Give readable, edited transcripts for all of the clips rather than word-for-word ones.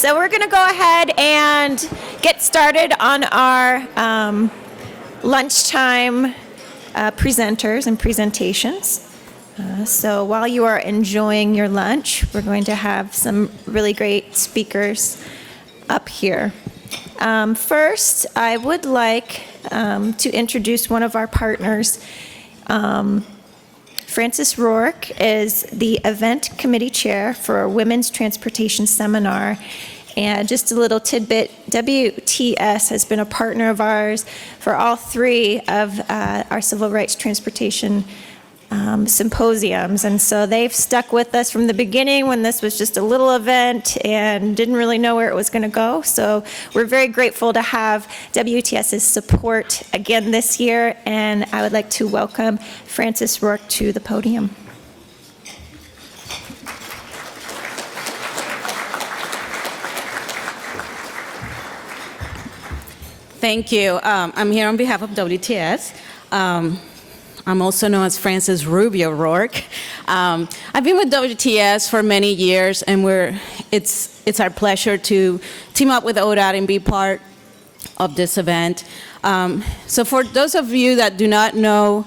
So we're going to go ahead and get started on our lunchtime presenters and presentations. So while you are enjoying your lunch, we're going to have some really great speakers up here. First, I would like to introduce one of our partners. Frances Rourke is the event committee chair for a women's transportation seminar. And just a little tidbit, WTS has been a partner of ours for all three of our civil rights transportation symposiums. And so they've stuck with us from the beginning when this was just a little event and didn't really know where it was going to go. So we're very grateful to have WTS's support again this year. And I would like to welcome Frances Rourke to the podium. Thank you. I'm here on behalf of WTS. I'm also known as Frances Rubio Rourke. I've been with WTS for many years, and it's our pleasure to team up with ODOT and be part of this event. So for those of you that do not know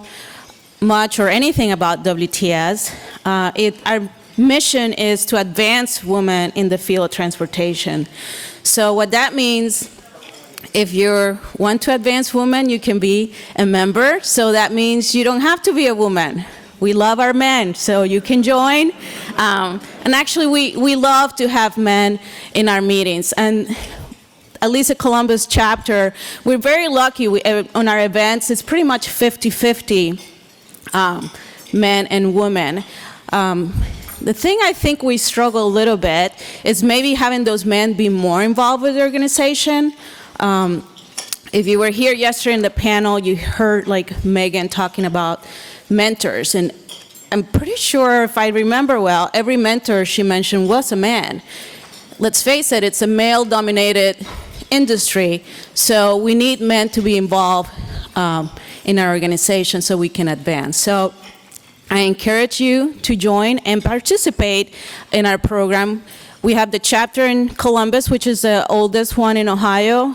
much or anything about WTS, our mission is to advance women in the field of transportation. So what that means, if you want to advance women, you can be a member. So that means you don't have to be a woman. We love our men, so you can join. And actually, we love to have men in our meetings. And at least at Columbus chapter, we're very lucky. On our events, it's pretty much 50-50 men and women. The thing I think we struggle a little bit is maybe having those men be more involved with the organization. If you were here yesterday in the panel, you heard like Megan talking about mentors, and I'm pretty sure, if I remember well, every mentor she mentioned was a man. Let's face it, it's a male-dominated industry, so we need men to be involved in our organization so we can advance. So I encourage you to join and participate in our program. We have the chapter in Columbus, which is the oldest one in Ohio.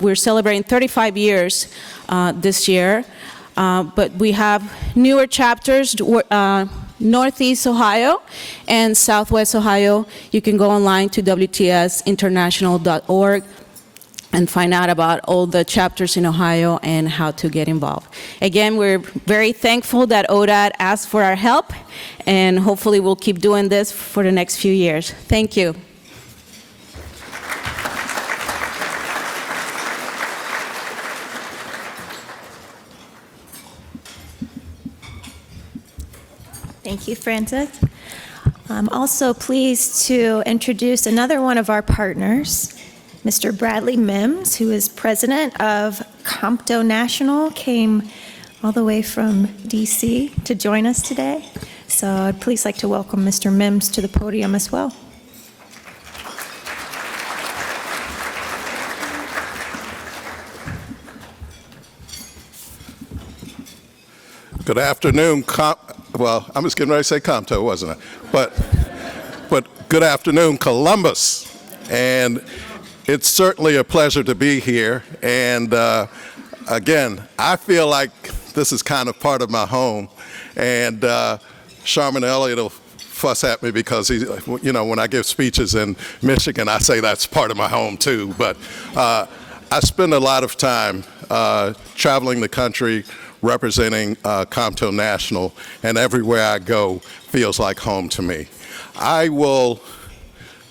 We're celebrating 35 years this year. But we have newer chapters, Northeast Ohio and Southwest Ohio. You can go online to WTSinternational.org and find out about all the chapters in Ohio and how to get involved. Again, we're very thankful that ODOT asked for our help, and hopefully we'll keep doing this for the next few years. Thank you. Thank you, Frances. I'm also pleased to introduce another one of our partners, Mr. Bradley Mims, who is president of Compto National, came all the way from DC to join us today. So I'd please like to welcome Mr. Mims to the podium as well. Good afternoon. Well, I was getting ready to say Compto, wasn't I? But good afternoon, Columbus. And it's certainly a pleasure to be here, and again, I feel like this is kind of part of my home, and Sharman Elliott will fuss at me because when I give speeches in Michigan, I say that's part of my home too, but I spend a lot of time traveling the country representing Compto National, and everywhere I go feels like home to me. I will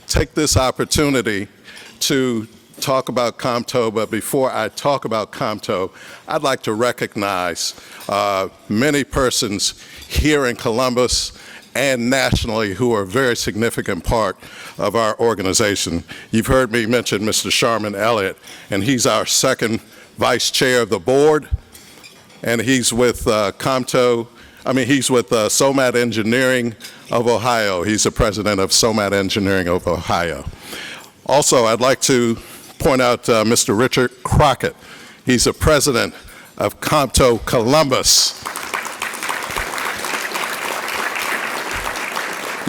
take this opportunity to talk about Compto, but before I talk about Compto, I'd like to recognize many persons here in Columbus and nationally who are a very significant part of our organization. You've heard me mention Mr. Sharman Elliott, and he's our second vice chair of the board, and he's with he's with SOMAT Engineering of Ohio. He's the president of SOMAT Engineering of Ohio. Also, I'd like to point out Mr. Richard Crockett. He's the president of Compto Columbus.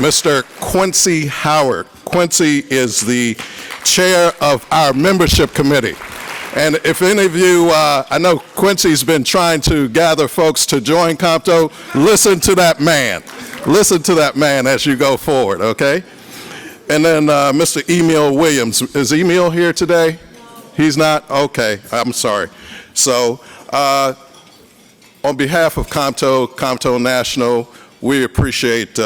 Mr. Quincy Howard. Quincy is the chair of our membership committee. And if any of you, I know Quincy's been trying to gather folks to join Compto, listen to that man. Listen to that man as you go forward, okay? And then Mr. Emil Williams. Is Emil here today? He's not? Okay, I'm sorry. So on behalf of Compto National, we appreciate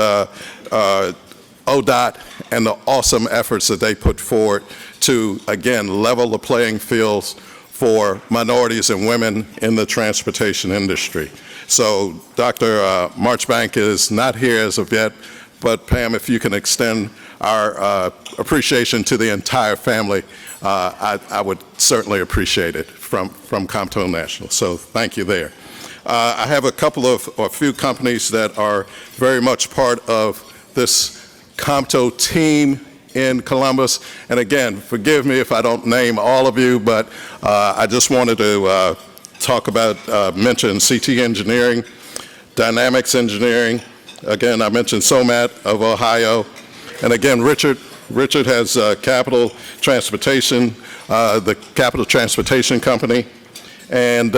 ODOT and the awesome efforts that they put forward to, again, level the playing fields for minorities and women in the transportation industry. So Dr. Marchbank is not here as of yet, but Pam, if you can extend our appreciation to the entire family, I would certainly appreciate it from Compto National. So thank you there. I have a few companies that are very much part of this Compto team in Columbus. And again, forgive me if I don't name all of you, but I just wanted to mention CT Engineering, Dynamics Engineering. Again, I mentioned SOMAT of Ohio. And again, Richard has Capital Transportation, the Capital Transportation Company. And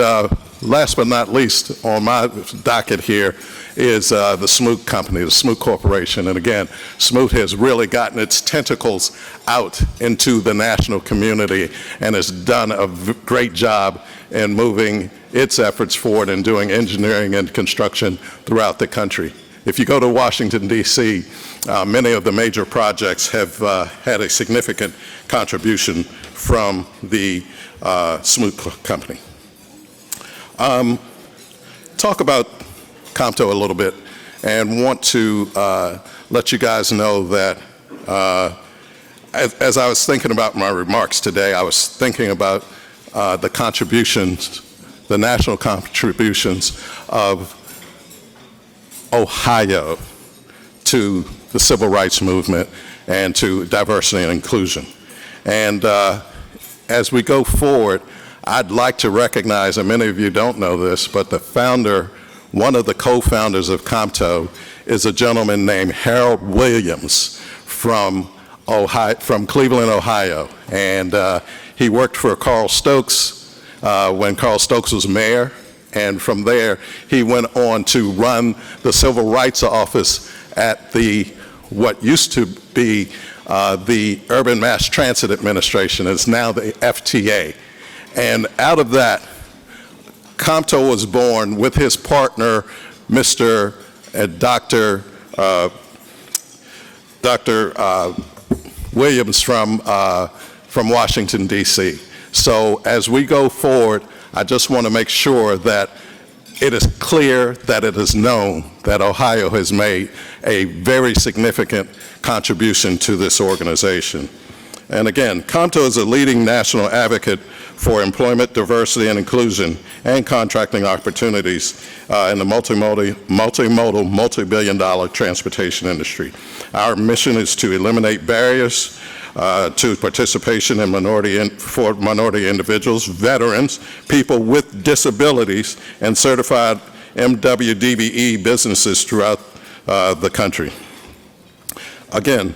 last but not least on my docket here is the Smoot Company, the Smoot Corporation. And again, Smoot has really gotten its tentacles out into the national community and has done a great job in moving its efforts forward and doing engineering and construction throughout the country. If you go to Washington, D.C., many of the major projects have had a significant contribution from the Smoot Company. Talk about Compto a little bit and want to let you guys know that as I was thinking about my remarks today, I was thinking about the contributions, the national contributions of Ohio to the civil rights movement and to diversity and inclusion. And as we go forward, I'd like to recognize, and many of you don't know this, but the founder, one of the co-founders of Compto is a gentleman named Harold Williams from Cleveland, Ohio. And he worked for Carl Stokes when Carl Stokes was mayor. And from there, he went on to run the Civil Rights Office at what used to be the Urban Mass Transit Administration. It's now the FTA. And out of that, Compto was born with his partner, Mr. Dr. Williams from Washington, D.C. So as we go forward, I just want to make sure that it is clear, that it is known that Ohio has made a very significant contribution to this organization. And again, Compto is a leading national advocate for employment, diversity, and inclusion, and contracting opportunities in the multimodal, multi-billion-dollar transportation industry. Our mission is to eliminate barriers to participation in for minority individuals, veterans, people with disabilities, and certified MWDBE businesses throughout the country. Again,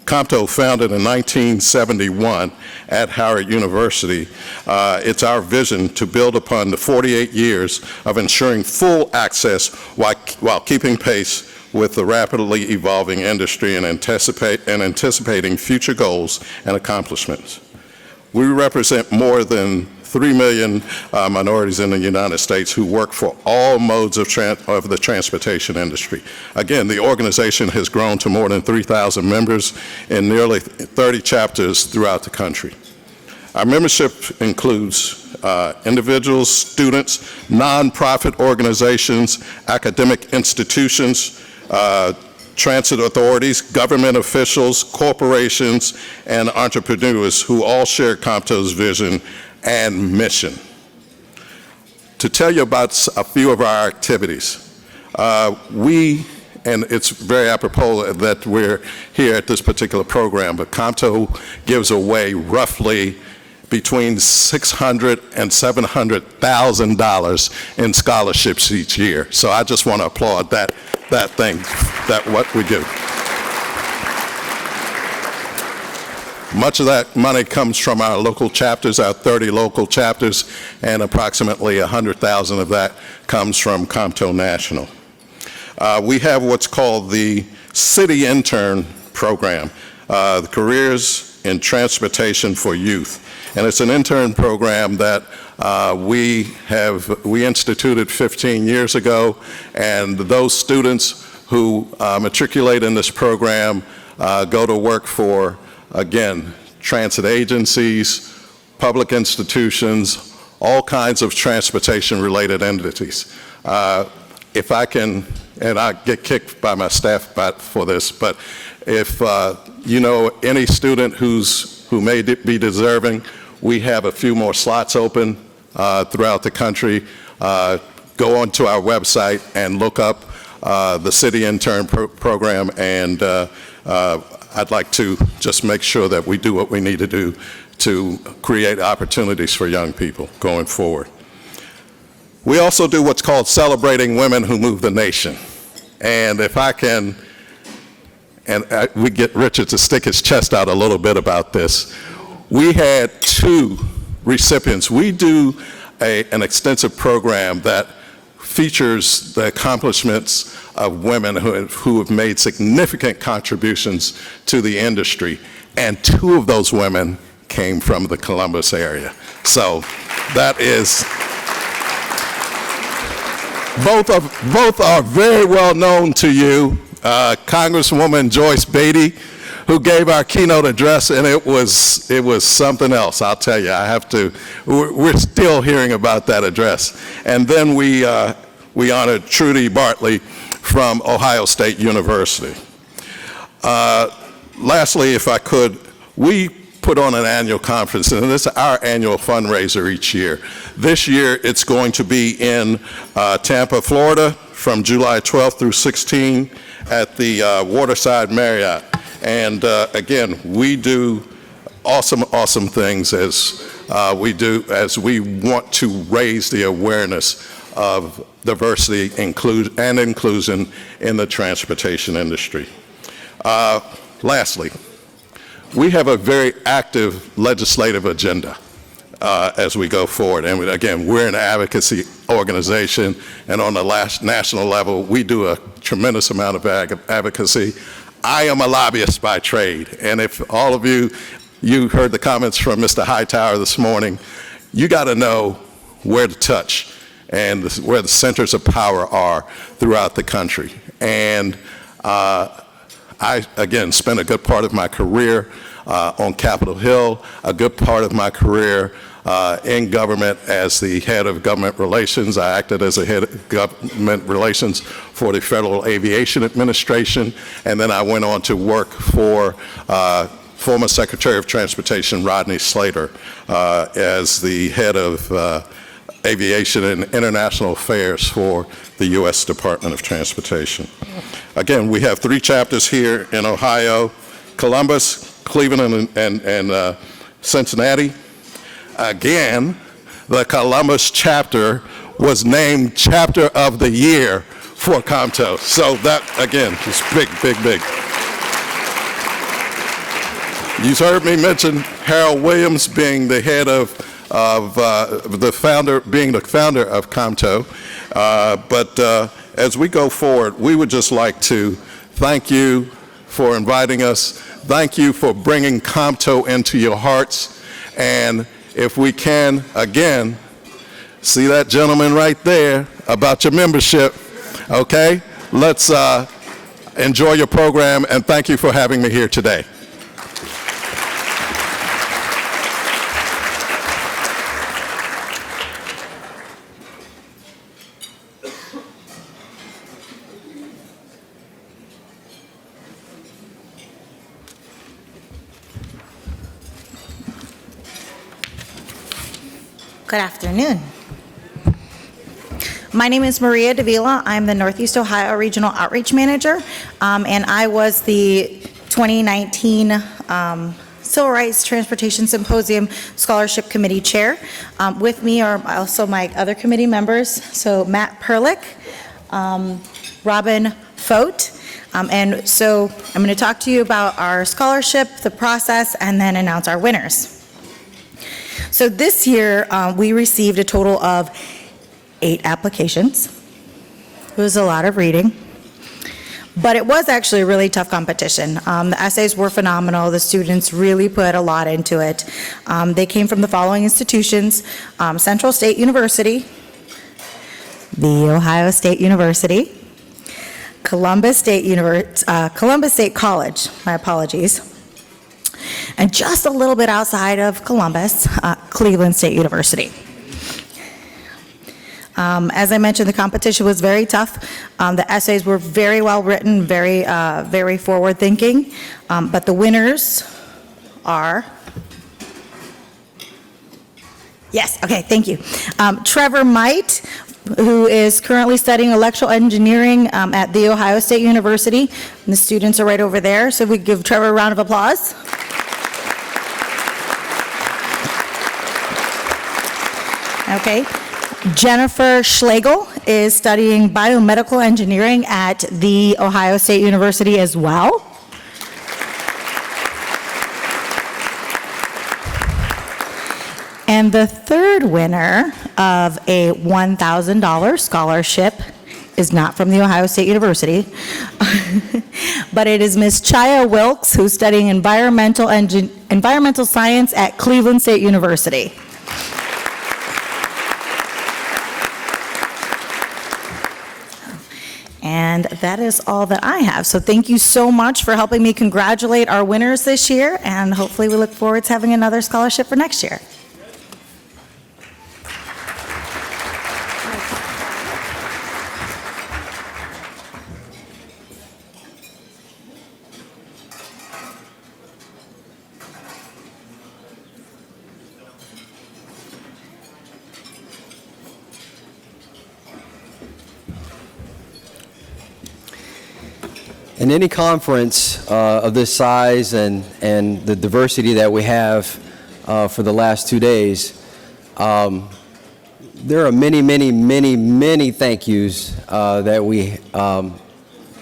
Compto, founded in 1971 at Howard University, it's our vision to build upon the 48 years of ensuring full access while keeping pace with the rapidly evolving industry and anticipating future goals and accomplishments. We represent more than 3 million minorities in the United States who work for all modes of the transportation industry. Again, the organization has grown to more than 3,000 members in nearly 30 chapters throughout the country. Our membership includes individuals, students, nonprofit organizations, academic institutions, transit authorities, government officials, corporations, and entrepreneurs who all share Compto's vision and mission. To tell you about a few of our activities, and it's very apropos that we're here at this particular program, but Compto gives away roughly between $600,000 and $700,000 in scholarships each year. So I just want to applaud that what we do. Much of that money comes from our local chapters, our 30 local chapters, and approximately 100,000 of that comes from Comto National. We have what's called the City Intern Program, the Careers in Transportation for Youth. And it's an intern program that we instituted 15 years ago, and those students who matriculate in this program go to work for, again, transit agencies, public institutions, all kinds of transportation-related entities. If I can, and I get kicked by my staff for this, but if you know any student who may be deserving, we have a few more slots open throughout the country. Go onto our website and look up the City Intern Program, and I'd like to just make sure that we do what we need to do to create opportunities for young people going forward. We also do what's called Celebrating Women Who Move the Nation. And if I can, we get Richard to stick his chest out a little bit about this. We had 2 recipients. We do an extensive program that features the accomplishments of women who have made significant contributions to the industry, and 2 of those women came from the Columbus area. So that is, both are very well known to you. Congresswoman Joyce Beatty, who gave our keynote address, and it was something else. I'll tell you, we're still hearing about that address. And then we honored Trudy Bartley from Ohio State University. Lastly, if I could, we put on an annual conference, and this is our annual fundraiser each year. This year, it's going to be in Tampa, Florida, from July 12th through 16 at the Waterside Marriott. And again, we do awesome things as we want to raise the awareness of diversity and inclusion in the transportation industry. Lastly, we have a very active legislative agenda as we go forward. And again, we're an advocacy organization, and on the national level, we do a tremendous amount of advocacy. I am a lobbyist by trade, and if all of you heard the comments from Mr. Hightower this morning, you got to know where to touch and where the centers of power are throughout the country. And I, again, spent a good part of my career on Capitol Hill, a good part of my career in government as the head of government relations. I acted as a head of government relations for the Federal Aviation Administration, and then I went on to work for former Secretary of Transportation Rodney Slater as the head of Aviation and International Affairs for the U.S. Department of Transportation. Again, we have 3 chapters here in Ohio: Columbus, Cleveland, and Cincinnati. Again, the Columbus chapter was named Chapter of the Year for Comto. So that, again, is big. You've heard me mention Harold Williams being the head of the founder of Comto. But as we go forward, we would just like to thank you for inviting us. Thank you for bringing Comto into your hearts. And if we can, again, see that gentleman right there about your membership, okay? Let's enjoy your program, and thank you for having me here today. Good afternoon. My name is Maria Davila. I'm the Northeast Ohio Regional Outreach Manager, and I was the 2019 Civil Rights Transportation Symposium Scholarship Committee Chair. With me are also my other committee members, so Matt Perlick, Robin Fote, And so I'm going to talk to you about our scholarship, the process, and then announce our winners. So this year, we received a total of 8 applications. It was a lot of reading. But it was actually a really tough competition. The essays were phenomenal. The students really put a lot into it. They came from the following institutions: Central State University, The Ohio State University, Columbus State College, my apologies, and just a little bit outside of Columbus, Cleveland State University. As I mentioned, the competition was very tough. The essays were very well written, very forward-thinking, but the winners are... Yes, okay, thank you. Trevor Might, who is currently studying electrical engineering at The Ohio State University. And the students are right over there, so if we give Trevor a round of applause. Okay. Jennifer Schlegel is studying biomedical engineering at The Ohio State University as well. And the third winner of a $1,000 scholarship is not from The Ohio State University, but it is Miss Chaya Wilkes, who's studying environmental science at Cleveland State University. And that is all that I have. So thank you so much for helping me congratulate our winners this year, and hopefully we look forward to having another scholarship for next year. In any conference of this size and the diversity that we have for the last 2 days, there are many thank yous that we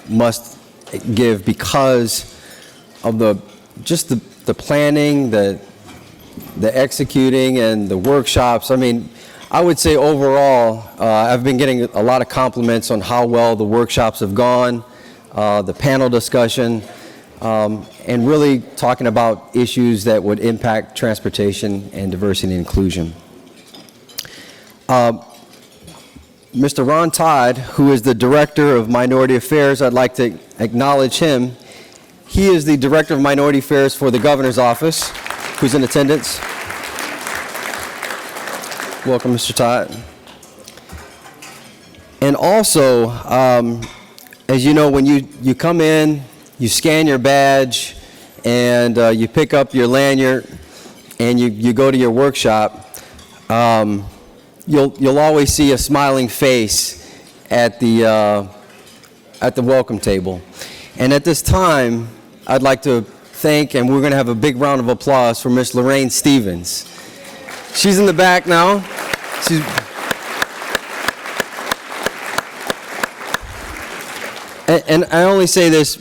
must give because of the planning, the executing, and the workshops. I mean, I would say overall, I've been getting a lot of compliments on how well the workshops have gone. The panel discussion, and really talking about issues that would impact transportation and diversity and inclusion. Mr. Ron Todd, who is the Director of Minority Affairs, I'd like to acknowledge him. He is the Director of Minority Affairs for the Governor's Office, who's in attendance. Welcome, Mr. Todd. And also, as you know, when you come in, you scan your badge, and you pick up your lanyard, and you go to your workshop, you'll always see a smiling face at the welcome table. And at this time, I'd like to thank, and we're going to have a big round of applause for Miss Lorraine Stevens. She's in the back now. And I only say this,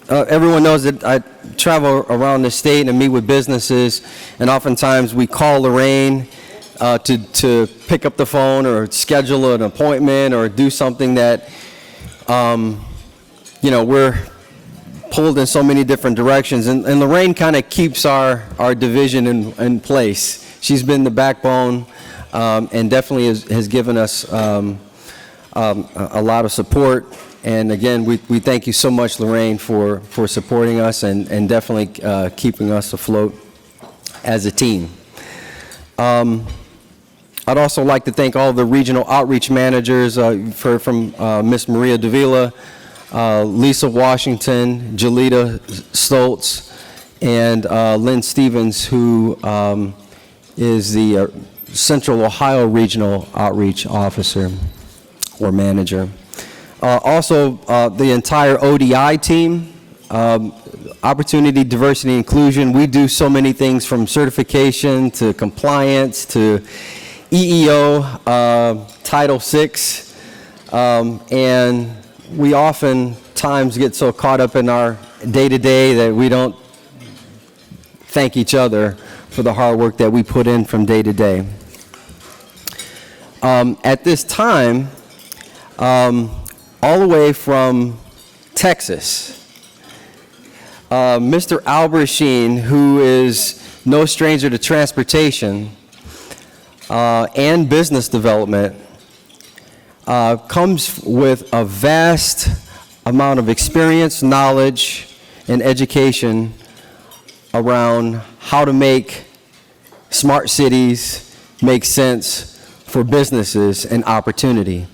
everyone knows that I travel around the state and meet with businesses, and oftentimes we call Lorraine to pick up the phone or schedule an appointment or do something that, we're pulled in so many different directions. And Lorraine kind of keeps our division in place. She's been the backbone and definitely has given us a lot of support. And again, we thank you so much, Lorraine, for supporting us and definitely keeping us afloat as a team. I'd also like to thank all the regional outreach managers from Miss Maria Davila, Lisa Washington, Jalita Stoltz, and Lynn Stevens, who is the Central Ohio Regional Outreach Officer or Manager. Also, the entire ODI team, Opportunity, Diversity, Inclusion. We do so many things from certification to compliance to EEO, Title VI, and we often times get so caught up in our day-to-day that we don't thank each other for the hard work that we put in from day to day. At this time, all the way from Texas, Mr. Albert Sheen, who is no stranger to transportation and business development, comes with a vast amount of experience, knowledge, and education around how to make smart cities make sense for businesses and opportunity.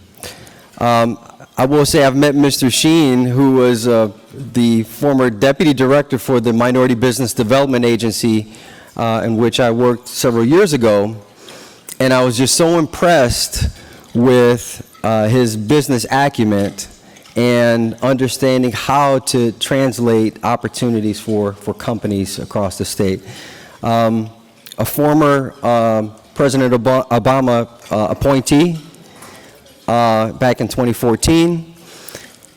I will say I've met Mr. Sheen, who was the former deputy director for the Minority Business Development Agency, in which I worked several years ago, and I was just so impressed with his business acumen and understanding how to translate opportunities for companies across the state. A former President Obama appointee back in 2014,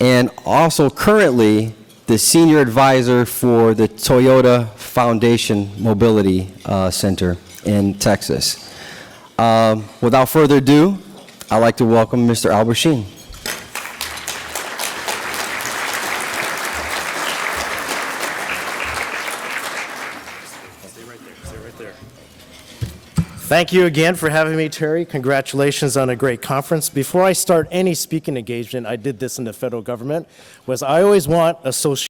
and also currently the senior advisor for the Toyota Foundation Mobility Center in Texas. Without further ado, I'd like to welcome Mr. Albert Sheen. Thank you again for having me, Terry. Congratulations on a great conference. Before I start any speaking engagement, I did this in the federal government, was I always want a social